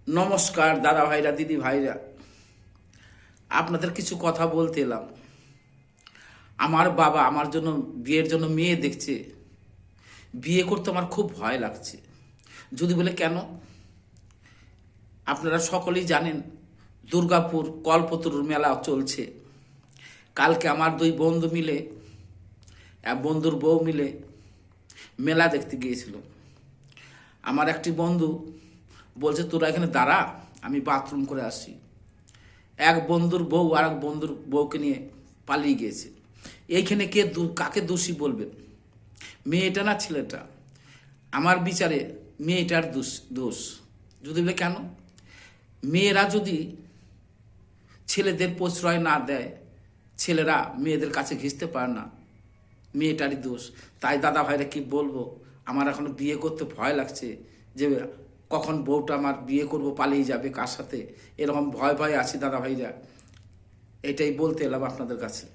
নমস্কার দাদা ভাইরা, দিদি ভাইরা, আপনাদের কিছু কথা বলতে এলাম। আমার বাবা আমার জন্য বিয়ের জন্য মেয়ে দেখছে। বিয়ে করতে আমার খুব ভয় লাগছে। যদি বলে কেন, আপনারা সকলেই জানেন দুর্গাপুর কল্পতরুর মেলা চলছে। কালকে আমার দুই বন্ধু মিলে, এক বন্ধুর বউ মিলে মেলা দেখতে গিয়েছিল। আমার একটি বন্ধু বলছে তোরা এখানে দাঁড়া, আমি বাথরুম করে আসি। এক বন্ধুর বউ আর এক বন্ধুর বউকে নিয়ে পালিয়ে গিয়েছে। এইখানে কাকে দোষী বলবেন, মেয়েটা না ছেলেটা? আমার বিচারে মেয়েটার দোষ। যদি বলে কেন, মেয়েরা যদি ছেলেদের প্রশ্রয় না দেয়, ছেলেরা মেয়েদের কাছে ঘেঁষতে পারে না, মেয়েটারই দোষ। তাই দাদা ভাইরা কি বলবো, আমার এখন বিয়ে করতে ভয় লাগছে যে কখন বউটা আমার বিয়ে করব পালিয়ে যাবে কার সাথে, এরকম ভয় ভয় আছি দাদা ভাইরা। এটাই বলতে এলাম আপনাদের কাছে।